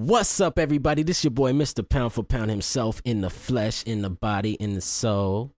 What's up, everybody? This your boy, Mr. Pound for Pound himself, in the flesh, in the body, in the soul.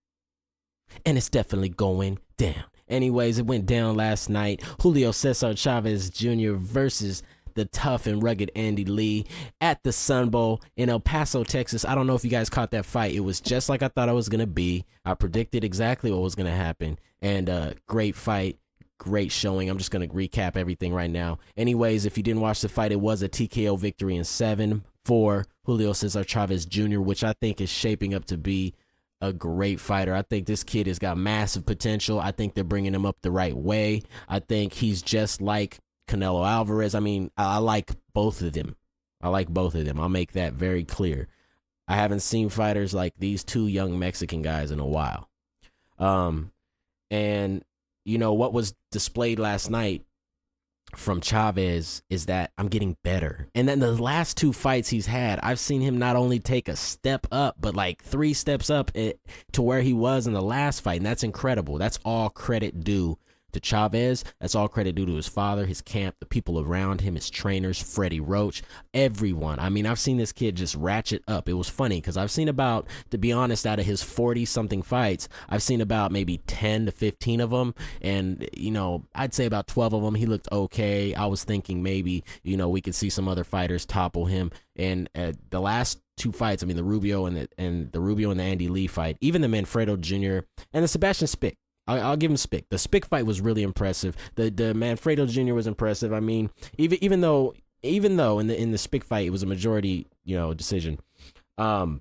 And it's definitely going down. Anyways, it went down last night. Julio Cesar Chavez Jr. versus the tough and rugged Andy Lee at the Sun Bowl in El Paso, Texas. I don't know if you guys caught that fight. It was just like I thought it was going to be. I predicted exactly what was going to happen. And great fight. Great showing. I'm just going to recap everything right now. Anyways, if you didn't watch the fight, it was a TKO victory in 7 for Julio Cesar Chavez Jr., which I think is shaping up to be a great fighter. I think this kid has got massive potential. I think they're bringing him up the right way. I think he's just like Canelo Alvarez. I mean, I like both of them. I'll make that very clear. I haven't seen fighters like these two young Mexican guys in a while. And you know, what was displayed last night from Chavez is that I'm getting better. And then the last two fights he's had, I've seen him not only take a step up, but like 3 steps up to where he was in the last fight. And that's incredible. That's all credit due to Chavez. That's all credit due to his father, his camp, the people around him, his trainers, Freddie Roach, everyone. I mean, I've seen this kid just ratchet up. It was funny because I've seen about, to be honest, out of his 40-something fights, I've seen about maybe 10 to 15 of them. And, you know, I'd say about 12 of them, he looked okay. I was thinking maybe, you know, we could see some other fighters topple him. And the last 2 fights, I mean, the Rubio and the Andy Lee fight, even the Manfredo Jr. and the Sebastian Spick, I'll give him Spick. The Spick fight was really impressive. The Manfredo Jr. was impressive. I mean, even though in the Spick fight it was a majority, you know, decision. I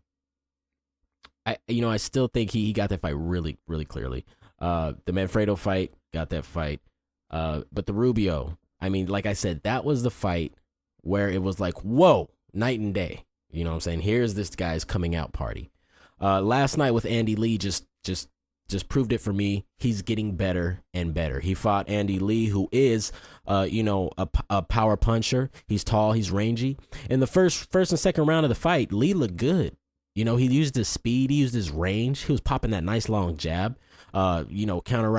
still think he got that fight really, really clearly. The Manfredo fight got that fight. But the Rubio, I mean, like I said, that was the fight where it was like, whoa, night and day. You know what I'm saying? Here's this guy's coming out party. Last night with Andy Lee just proved it for me. He's getting better and better. He fought Andy Lee, who is, a power puncher. He's tall, he's rangy. In the first and second round of the fight, Lee looked good. You know, he used his speed, he used his range. He was popping that nice long jab. Counter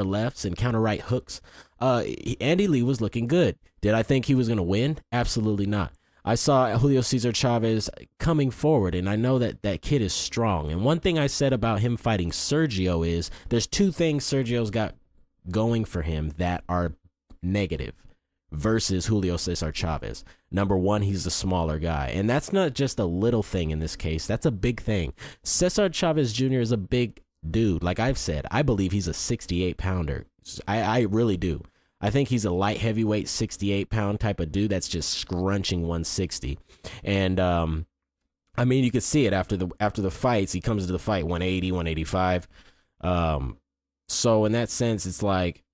lefts and counter right hooks. Andy Lee was looking good. Did I think he was going to win? Absolutely not. I saw Julio Cesar Chavez coming forward, and I know that kid is strong. And one thing I said about him fighting Sergio is there's 2 things Sergio's got going for him that are negative versus Julio Cesar Chavez. Number 1, he's a smaller guy, and that's not just a little thing in this case. That's a big thing. Cesar Chavez Jr. is a big dude. Like I've said, I believe he's a 68-pounder. I really do. I think he's a light heavyweight 68-pound type of dude that's just scrunching 160. And I mean, you could see it after the fights. He comes to the fight 180, 185. So in that sense, it's like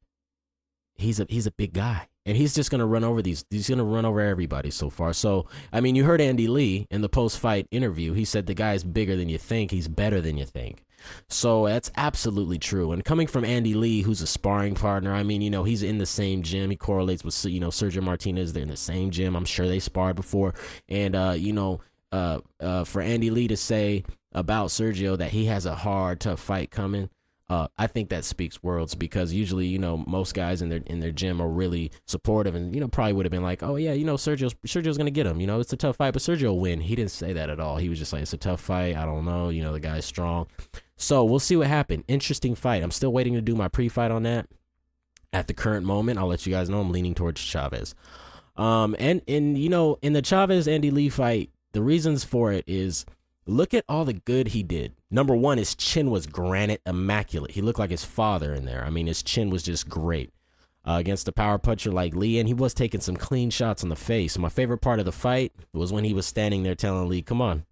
he's a big guy. And he's just going to run over he's going to run over everybody so far. So, I mean, you heard Andy Lee in the post-fight interview. He said the guy's bigger than you think. He's better than you think. So that's absolutely true. And coming from Andy Lee, who's a sparring partner, I mean, you know, he's in the same gym. He correlates with, you know, Sergio Martinez. They're in the same gym. I'm sure they sparred before. And, for Andy Lee to say about Sergio that he has a hard, tough fight coming, I think that speaks worlds, because usually, you know, most guys in their gym are really supportive and, you know, probably would have been like, oh yeah, you know, Sergio's going to get him, you know, it's a tough fight, but Sergio will win. He didn't say that at all. He was just like, it's a tough fight. I don't know. You know, the guy's strong. So we'll see what happened. Interesting fight. I'm still waiting to do my pre-fight on that. At the current moment, I'll let you guys know I'm leaning towards Chavez. And you know, in the Chavez Andy Lee fight, the reasons for it is, look at all the good he did. Number 1, his chin was granite immaculate. He looked like his father in there. I mean, his chin was just great against a power puncher like Lee, and he was taking some clean shots on the face. My favorite part of the fight was when he was standing there telling Lee, come on.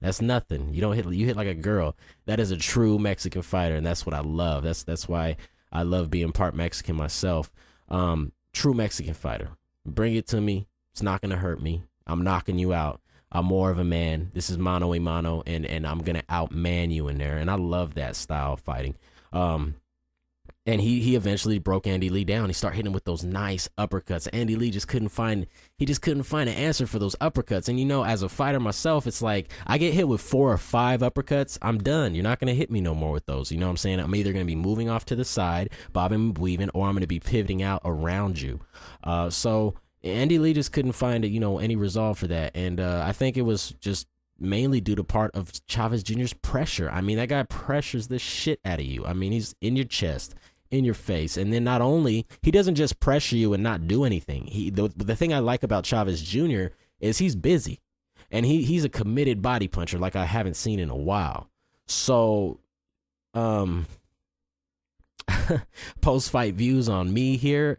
That's nothing. You hit like a girl. That is a true Mexican fighter, and that's what I love. That's why I love being part Mexican myself. True Mexican fighter. Bring it to me. It's not going to hurt me. I'm knocking you out. I'm more of a man. This is mano a mano, and I'm going to outman you in there. And I love that style of fighting. And he eventually broke Andy Lee down. He started hitting him with those nice uppercuts. Andy Lee just couldn't find an answer for those uppercuts. And, you know, as a fighter myself, it's like I get hit with 4 or 5 uppercuts, I'm done. You're not going to hit me no more with those. You know what I'm saying? I'm either going to be moving off to the side, bobbing and weaving, or I'm going to be pivoting out around you. So Andy Lee just couldn't find any resolve for that, and I think it was just mainly due to part of Chavez Jr.'s pressure. I mean, that guy pressures the shit out of you. I mean, he's in your chest, in your face, and then not only he doesn't just pressure you and not do anything. The thing I like about Chavez Jr. is he's busy, and he's a committed body puncher like I haven't seen in a while. So, post-fight views on me here.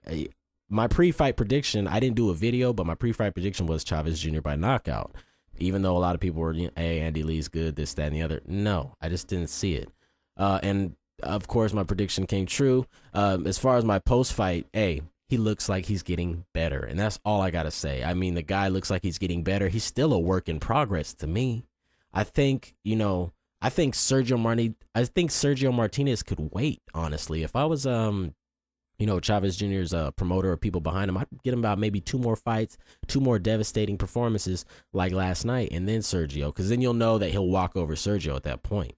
My pre-fight prediction, I didn't do a video, but my pre-fight prediction was Chavez Jr. by knockout. Even though a lot of people were, hey, Andy Lee's good, this, that, and the other. No, I just didn't see it. And, of course, my prediction came true. As far as my post-fight, hey, he looks like he's getting better. And that's all I got to say. I mean, the guy looks like he's getting better. He's still a work in progress to me. I think Sergio Martinez could wait, honestly. If I was Chavez Jr.'s promoter or people behind him, I'd get him about maybe 2 more fights, 2 more devastating performances like last night, and then Sergio, because then you'll know that he'll walk over Sergio at that point.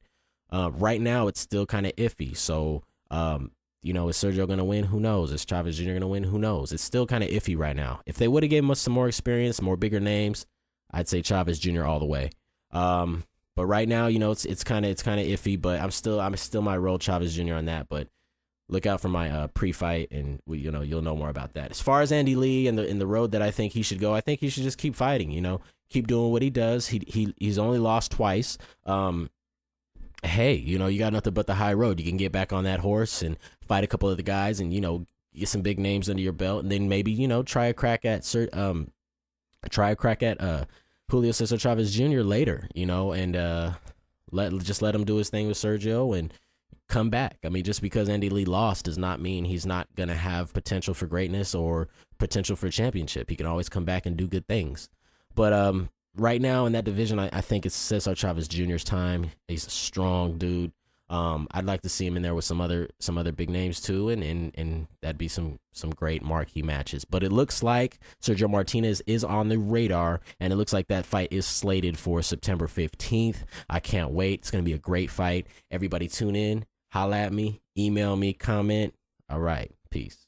Right now, it's still kind of iffy. So, is Sergio going to win? Who knows? Is Chavez Jr. going to win? Who knows? It's still kind of iffy right now. If they would have given us some more experience, more bigger names, I'd say Chavez Jr. all the way. But right now, it's kind of iffy. But I'm still my roll Chavez Jr. on that. But look out for my pre-fight, and you'll know more about that. As far as Andy Lee and the road that I think he should go, I think he should just keep fighting. Keep doing what he does. He's only lost twice. Hey, you got nothing but the high road. You can get back on that horse and fight a couple of the guys, and get some big names under your belt, and then maybe try a crack at Julio Cesar Chavez Jr. later. And let him do his thing with Sergio and come back. I mean, just because Andy Lee lost does not mean he's not going to have potential for greatness or potential for a championship. He can always come back and do good things. But right now in that division, I think it's Cesar Chavez Jr.'s time. He's a strong dude. I'd like to see him in there with some other big names too, and that'd be some great marquee matches. But it looks like Sergio Martinez is on the radar, and it looks like that fight is slated for September 15th. I can't wait. It's going to be a great fight. Everybody tune in. Holla at me, email me, comment. All right. Peace.